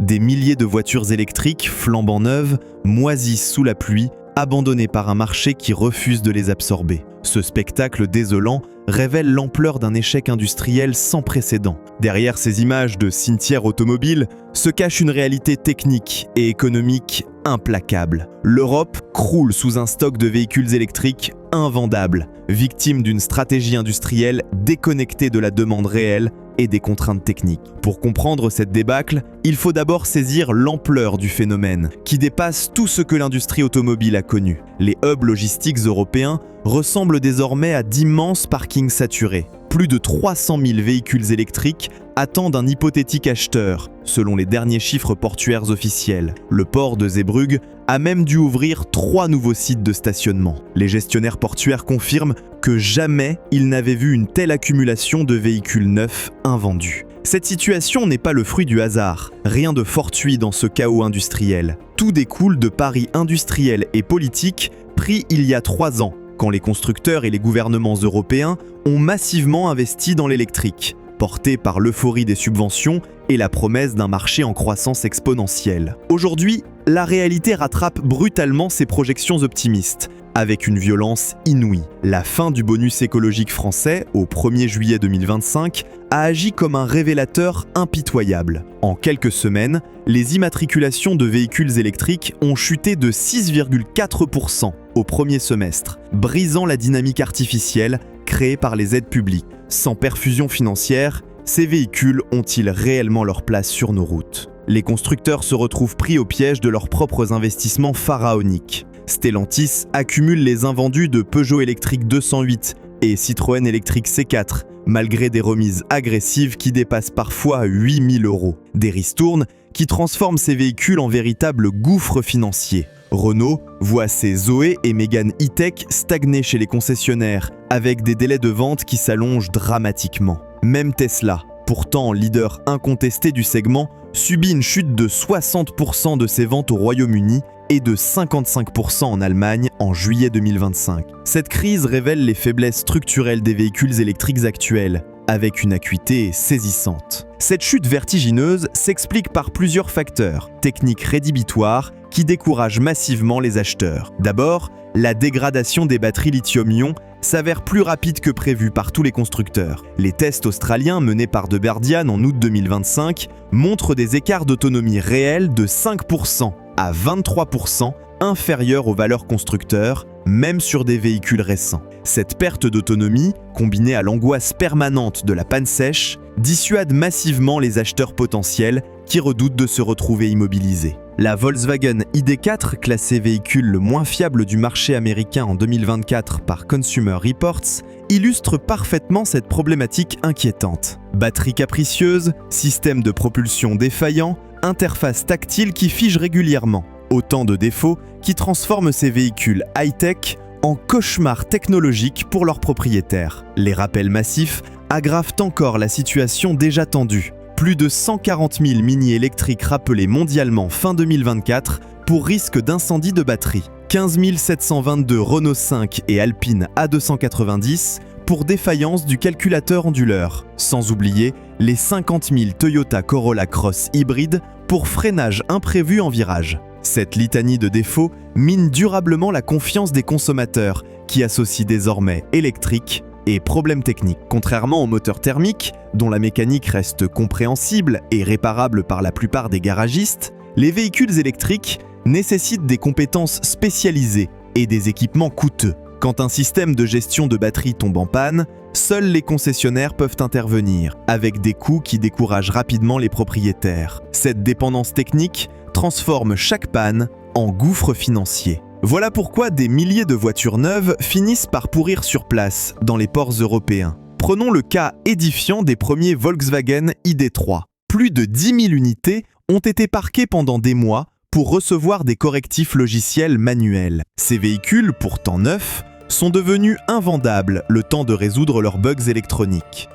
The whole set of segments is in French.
Des milliers de voitures électriques, flambant neuves, moisissent sous la pluie, abandonnées par un marché qui refuse de les absorber. Ce spectacle désolant révèle l'ampleur d'un échec industriel sans précédent. Derrière ces images de cimetières automobiles se cache une réalité technique et économique implacable. L'Europe croule sous un stock de véhicules électriques invendables, victime d'une stratégie industrielle déconnectée de la demande réelle et des contraintes techniques. Pour comprendre cette débâcle, il faut d'abord saisir l'ampleur du phénomène, qui dépasse tout ce que l'industrie automobile a connu. Les hubs logistiques européens ressemblent désormais à d'immenses parkings saturés. Plus de 300 000 véhicules électriques attendent un hypothétique acheteur, selon les derniers chiffres portuaires officiels. Le port de Zeebrugge a même dû ouvrir 3 nouveaux sites de stationnement. Les gestionnaires portuaires confirment que jamais ils n'avaient vu une telle accumulation de véhicules neufs invendus. Cette situation n'est pas le fruit du hasard, rien de fortuit dans ce chaos industriel. Tout découle de paris industriels et politiques pris il y a 3 ans, quand les constructeurs et les gouvernements européens ont massivement investi dans l'électrique, portés par l'euphorie des subventions et la promesse d'un marché en croissance exponentielle. Aujourd'hui, la réalité rattrape brutalement ces projections optimistes, avec une violence inouïe. La fin du bonus écologique français, au 1er juillet 2025, a agi comme un révélateur impitoyable. En quelques semaines, les immatriculations de véhicules électriques ont chuté de 6,4% au premier semestre, brisant la dynamique artificielle créée par les aides publiques. Sans perfusion financière, ces véhicules ont-ils réellement leur place sur nos routes ? Les constructeurs se retrouvent pris au piège de leurs propres investissements pharaoniques. Stellantis accumule les invendus de Peugeot électrique 208 et Citroën électrique C4, malgré des remises agressives qui dépassent parfois 8 000 €. Des ristournes qui transforment ces véhicules en véritables gouffres financiers. Renault voit ses Zoé et Mégane E-Tech stagner chez les concessionnaires, avec des délais de vente qui s'allongent dramatiquement. Même Tesla, pourtant leader incontesté du segment, subit une chute de 60% de ses ventes au Royaume-Uni et de 55% en Allemagne en juillet 2025. Cette crise révèle les faiblesses structurelles des véhicules électriques actuels, avec une acuité saisissante. Cette chute vertigineuse s'explique par plusieurs facteurs, techniques rédhibitoires, qui découragent massivement les acheteurs. D'abord, la dégradation des batteries lithium-ion s'avère plus rapide que prévu par tous les constructeurs. Les tests australiens menés par De Berdian en août 2025 montrent des écarts d'autonomie réels de 5% à 23% inférieurs aux valeurs constructeurs, même sur des véhicules récents. Cette perte d'autonomie, combinée à l'angoisse permanente de la panne sèche, dissuade massivement les acheteurs potentiels qui redoutent de se retrouver immobilisés. La Volkswagen ID.4, classée véhicule le moins fiable du marché américain en 2024 par Consumer Reports, illustre parfaitement cette problématique inquiétante. Batterie capricieuse, système de propulsion défaillant, interface tactile qui fige régulièrement. Autant de défauts qui transforment ces véhicules high-tech en cauchemars technologiques pour leurs propriétaires. Les rappels massifs aggravent encore la situation déjà tendue. Plus de 140 000 mini électriques rappelés mondialement fin 2024 pour risque d'incendie de batterie. 15 722 Renault 5 et Alpine A290 pour défaillance du calculateur onduleur. Sans oublier les 50 000 Toyota Corolla Cross hybride pour freinage imprévu en virage. Cette litanie de défauts mine durablement la confiance des consommateurs qui associent désormais électrique et problèmes techniques. Contrairement aux moteurs thermiques, dont la mécanique reste compréhensible et réparable par la plupart des garagistes, les véhicules électriques nécessitent des compétences spécialisées et des équipements coûteux. Quand un système de gestion de batterie tombe en panne, seuls les concessionnaires peuvent intervenir, avec des coûts qui découragent rapidement les propriétaires. Cette dépendance technique transforme chaque panne en gouffre financier. Voilà pourquoi des milliers de voitures neuves finissent par pourrir sur place dans les ports européens. Prenons le cas édifiant des premiers Volkswagen ID.3. Plus de 10 000 unités ont été parquées pendant des mois pour recevoir des correctifs logiciels manuels. Ces véhicules, pourtant neufs, sont devenus invendables le temps de résoudre leurs bugs électroniques.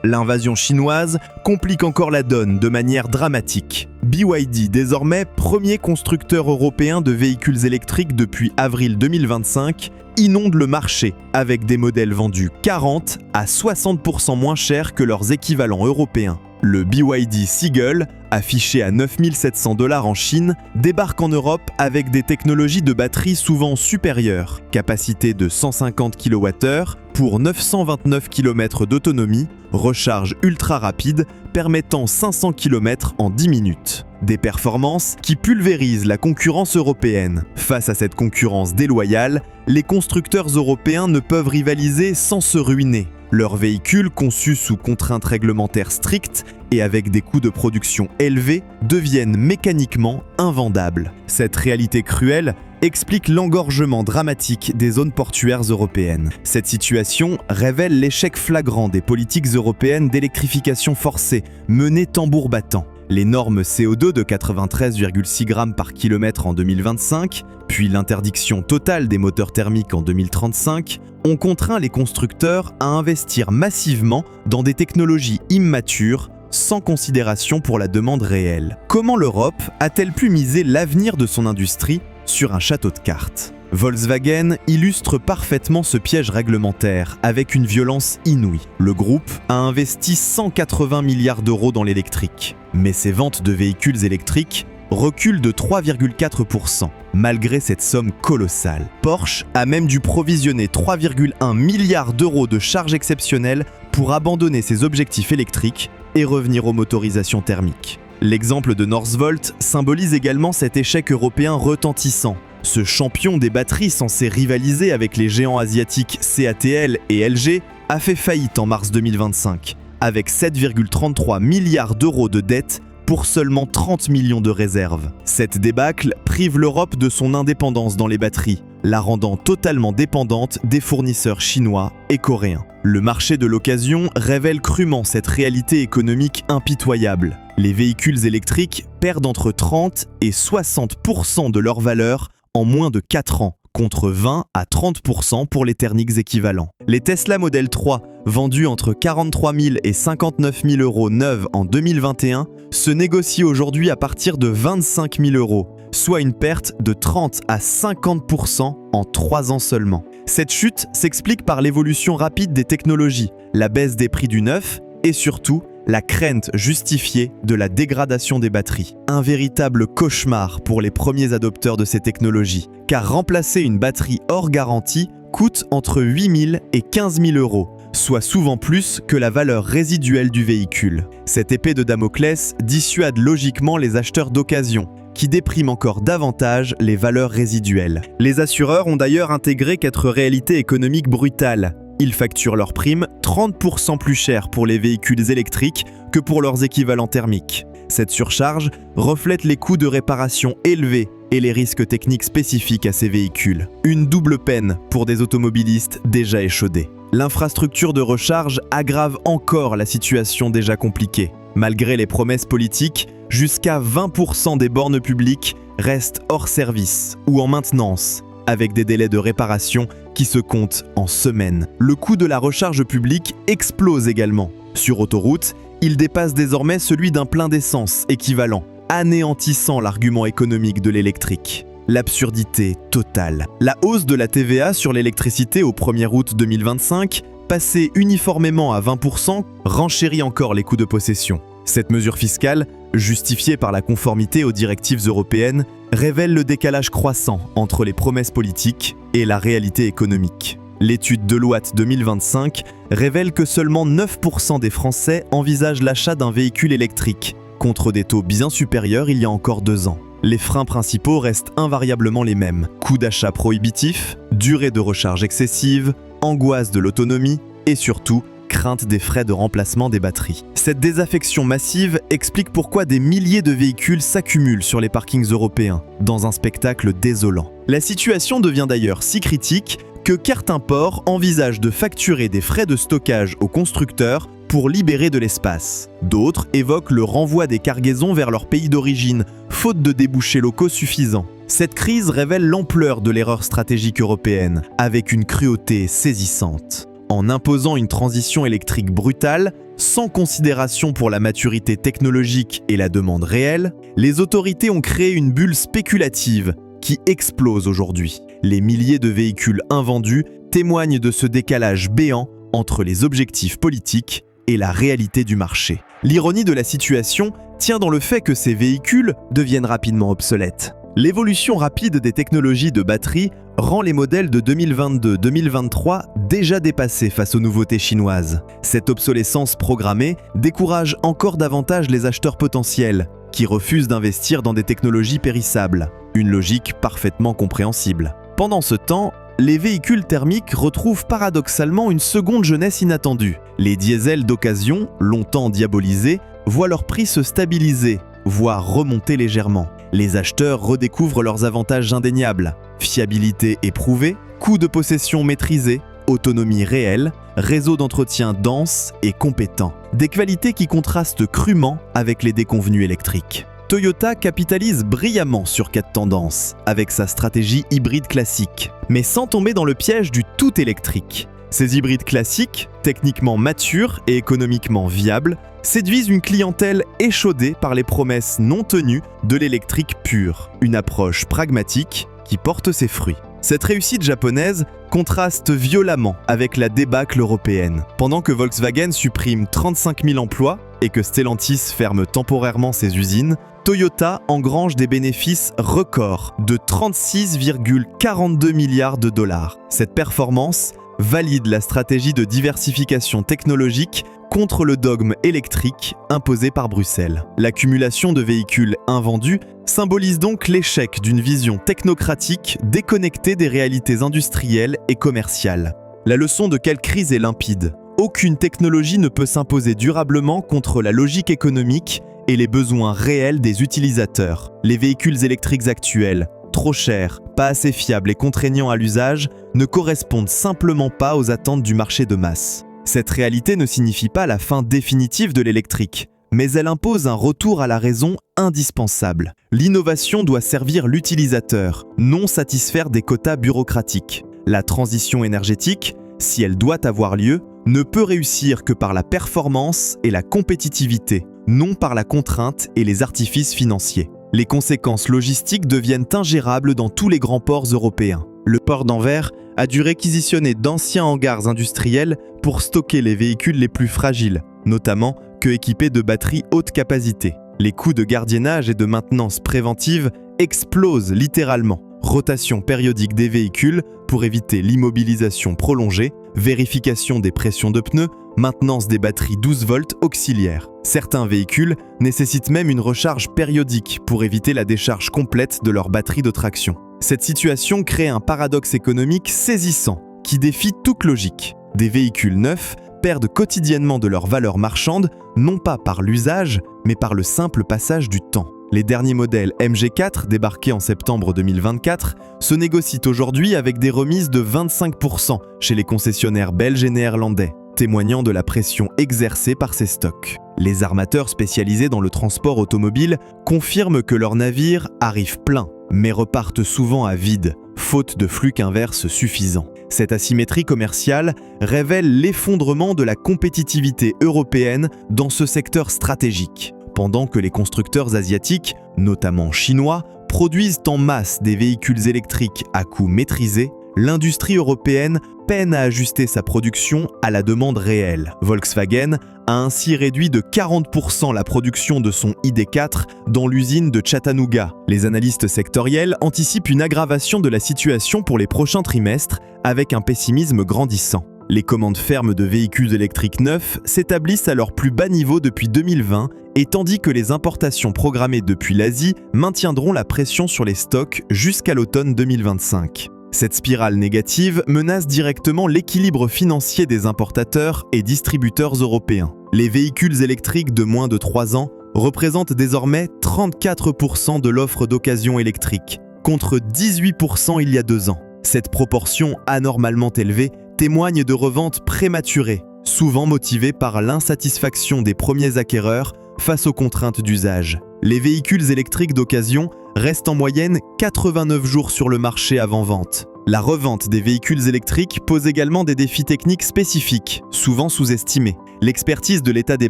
L'invasion chinoise complique encore la donne de manière dramatique. BYD, désormais premier constructeur européen de véhicules électriques depuis avril 2025, inonde le marché avec des modèles vendus 40 à 60% moins chers que leurs équivalents européens. Le BYD Seagull, affiché à 9 700 $ en Chine, débarque en Europe avec des technologies de batterie souvent supérieures, capacité de 150 kWh pour 929 km d'autonomie, recharge ultra rapide permettant 500 km en 10 minutes. Des performances qui pulvérisent la concurrence européenne. Face à cette concurrence déloyale, les constructeurs européens ne peuvent rivaliser sans se ruiner. Leurs véhicules, conçus sous contraintes réglementaires strictes et avec des coûts de production élevés, deviennent mécaniquement invendables. Cette réalité cruelle explique l'engorgement dramatique des zones portuaires européennes. Cette situation révèle l'échec flagrant des politiques européennes d'électrification forcée, menées tambour battant. Les normes CO2 de 93,6 grammes par kilomètre en 2025, puis l'interdiction totale des moteurs thermiques en 2035, ont contraint les constructeurs à investir massivement dans des technologies immatures, sans considération pour la demande réelle. Comment l'Europe a-t-elle pu miser l'avenir de son industrie sur un château de cartes ? Volkswagen illustre parfaitement ce piège réglementaire avec une violence inouïe. Le groupe a investi 180 milliards d'euros dans l'électrique, mais ses ventes de véhicules électriques reculent de 3,4%, malgré cette somme colossale. Porsche a même dû provisionner 3,1 milliards d'euros de charges exceptionnelles pour abandonner ses objectifs électriques et revenir aux motorisations thermiques. L'exemple de Northvolt symbolise également cet échec européen retentissant. Ce champion des batteries censé rivaliser avec les géants asiatiques CATL et LG a fait faillite en mars 2025, avec 7,33 milliards d'euros de dettes pour seulement 30 millions de réserves. Cette débâcle prive l'Europe de son indépendance dans les batteries, la rendant totalement dépendante des fournisseurs chinois et coréens. Le marché de l'occasion révèle crûment cette réalité économique impitoyable. Les véhicules électriques perdent entre 30 et 60% de leur valeur en moins de 4 ans, contre 20 à 30% pour les thermiques équivalents. Les Tesla Model 3, vendus entre 43 000 et 59 000 euros neuves en 2021, se négocient aujourd'hui à partir de 25 000 euros, soit une perte de 30 à 50% en 3 ans seulement. Cette chute s'explique par l'évolution rapide des technologies, la baisse des prix du neuf et surtout la crainte justifiée de la dégradation des batteries. Un véritable cauchemar pour les premiers adopteurs de ces technologies, car remplacer une batterie hors garantie coûte entre 8 000 et 15 000 euros, soit souvent plus que la valeur résiduelle du véhicule. Cette épée de Damoclès dissuade logiquement les acheteurs d'occasion, qui dépriment encore davantage les valeurs résiduelles. Les assureurs ont d'ailleurs intégré quatre réalités économiques brutales. Ils facturent leurs primes 30% plus cher pour les véhicules électriques que pour leurs équivalents thermiques. Cette surcharge reflète les coûts de réparation élevés et les risques techniques spécifiques à ces véhicules. Une double peine pour des automobilistes déjà échaudés. L'infrastructure de recharge aggrave encore la situation déjà compliquée. Malgré les promesses politiques, jusqu'à 20% des bornes publiques restent hors service ou en maintenance, avec des délais de réparation qui se comptent en semaines. Le coût de la recharge publique explose également. Sur autoroute, il dépasse désormais celui d'un plein d'essence équivalent, anéantissant l'argument économique de l'électrique. L'absurdité totale. La hausse de la TVA sur l'électricité au 1er août 2025, passée uniformément à 20%, renchérit encore les coûts de possession. Cette mesure fiscale, justifiée par la conformité aux directives européennes, révèle le décalage croissant entre les promesses politiques et la réalité économique. L'étude Deloitte 2025 révèle que seulement 9% des Français envisagent l'achat d'un véhicule électrique, contre des taux bien supérieurs il y a encore 2 ans. Les freins principaux restent invariablement les mêmes. Coût d'achat prohibitif, durée de recharge excessive, angoisse de l'autonomie et surtout, crainte des frais de remplacement des batteries. Cette désaffection massive explique pourquoi des milliers de véhicules s'accumulent sur les parkings européens, dans un spectacle désolant. La situation devient d'ailleurs si critique que certains ports envisagent de facturer des frais de stockage aux constructeurs pour libérer de l'espace. D'autres évoquent le renvoi des cargaisons vers leur pays d'origine, faute de débouchés locaux suffisants. Cette crise révèle l'ampleur de l'erreur stratégique européenne, avec une cruauté saisissante. En imposant une transition électrique brutale, sans considération pour la maturité technologique et la demande réelle, les autorités ont créé une bulle spéculative qui explose aujourd'hui. Les milliers de véhicules invendus témoignent de ce décalage béant entre les objectifs politiques et la réalité du marché. L'ironie de la situation tient dans le fait que ces véhicules deviennent rapidement obsolètes. L'évolution rapide des technologies de batterie rend les modèles de 2022-2023 déjà dépassés face aux nouveautés chinoises. Cette obsolescence programmée décourage encore davantage les acheteurs potentiels, qui refusent d'investir dans des technologies périssables. Une logique parfaitement compréhensible. Pendant ce temps, les véhicules thermiques retrouvent paradoxalement une seconde jeunesse inattendue. Les diesels d'occasion, longtemps diabolisés, voient leur prix se stabiliser, voire remonter légèrement. Les acheteurs redécouvrent leurs avantages indéniables. Fiabilité éprouvée, coût de possession maîtrisé, autonomie réelle, réseau d'entretien dense et compétent. Des qualités qui contrastent crûment avec les déconvenues électriques. Toyota capitalise brillamment sur quatre tendances, avec sa stratégie hybride classique, mais sans tomber dans le piège du tout électrique. Ces hybrides classiques, techniquement matures et économiquement viables, séduisent une clientèle échaudée par les promesses non tenues de l'électrique pure, une approche pragmatique qui porte ses fruits. Cette réussite japonaise contraste violemment avec la débâcle européenne. Pendant que Volkswagen supprime 35 000 emplois et que Stellantis ferme temporairement ses usines, Toyota engrange des bénéfices records de 36,42 milliards de dollars. Cette performance valide la stratégie de diversification technologique contre le dogme électrique imposé par Bruxelles. L'accumulation de véhicules invendus symbolise donc l'échec d'une vision technocratique déconnectée des réalités industrielles et commerciales. La leçon de quelle crise est limpide. Aucune technologie ne peut s'imposer durablement contre la logique économique et les besoins réels des utilisateurs. Les véhicules électriques actuels, trop chers, pas assez fiables et contraignants à l'usage, ne correspondent simplement pas aux attentes du marché de masse. Cette réalité ne signifie pas la fin définitive de l'électrique, mais elle impose un retour à la raison indispensable. L'innovation doit servir l'utilisateur, non satisfaire des quotas bureaucratiques. La transition énergétique, si elle doit avoir lieu, ne peut réussir que par la performance et la compétitivité, non par la contrainte et les artifices financiers. Les conséquences logistiques deviennent ingérables dans tous les grands ports européens. Le port d'Anvers a dû réquisitionner d'anciens hangars industriels pour stocker les véhicules les plus fragiles, notamment ceux équipés de batteries haute capacité. Les coûts de gardiennage et de maintenance préventive explosent littéralement. Rotation périodique des véhicules pour éviter l'immobilisation prolongée, vérification des pressions de pneus, maintenance des batteries 12 volts auxiliaires. Certains véhicules nécessitent même une recharge périodique pour éviter la décharge complète de leur batterie de traction. Cette situation crée un paradoxe économique saisissant qui défie toute logique. Des véhicules neufs perdent quotidiennement de leur valeur marchande, non pas par l'usage, mais par le simple passage du temps. Les derniers modèles MG4, débarqués en septembre 2024, se négocient aujourd'hui avec des remises de 25% chez les concessionnaires belges et néerlandais, témoignant de la pression exercée par ces stocks. Les armateurs spécialisés dans le transport automobile confirment que leurs navires arrivent pleins, mais repartent souvent à vide, faute de flux inverse suffisant. Cette asymétrie commerciale révèle l'effondrement de la compétitivité européenne dans ce secteur stratégique. Pendant que les constructeurs asiatiques, notamment chinois, produisent en masse des véhicules électriques à coût maîtrisé, l'industrie européenne peine à ajuster sa production à la demande réelle. Volkswagen a ainsi réduit de 40% la production de son ID4 dans l'usine de Chattanooga. Les analystes sectoriels anticipent une aggravation de la situation pour les prochains trimestres avec un pessimisme grandissant. Les commandes fermes de véhicules électriques neufs s'établissent à leur plus bas niveau depuis 2020 et tandis que les importations programmées depuis l'Asie maintiendront la pression sur les stocks jusqu'à l'automne 2025. Cette spirale négative menace directement l'équilibre financier des importateurs et distributeurs européens. Les véhicules électriques de moins de 3 ans représentent désormais 34% de l'offre d'occasion électrique, contre 18% il y a 2 ans. Cette proportion anormalement élevée témoigne de reventes prématurées, souvent motivées par l'insatisfaction des premiers acquéreurs face aux contraintes d'usage. Les véhicules électriques d'occasion restent en moyenne 89 jours sur le marché avant vente. La revente des véhicules électriques pose également des défis techniques spécifiques, souvent sous-estimés. L'expertise de l'état des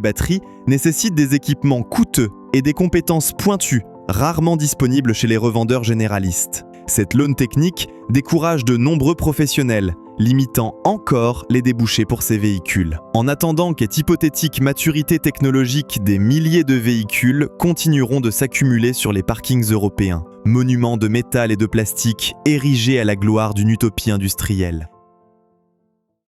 batteries nécessite des équipements coûteux et des compétences pointues, rarement disponibles chez les revendeurs généralistes. Cette laune technique décourage de nombreux professionnels, limitant encore les débouchés pour ces véhicules. En attendant qu'est hypothétique maturité technologique, des milliers de véhicules continueront de s'accumuler sur les parkings européens, monuments de métal et de plastique érigés à la gloire d'une utopie industrielle.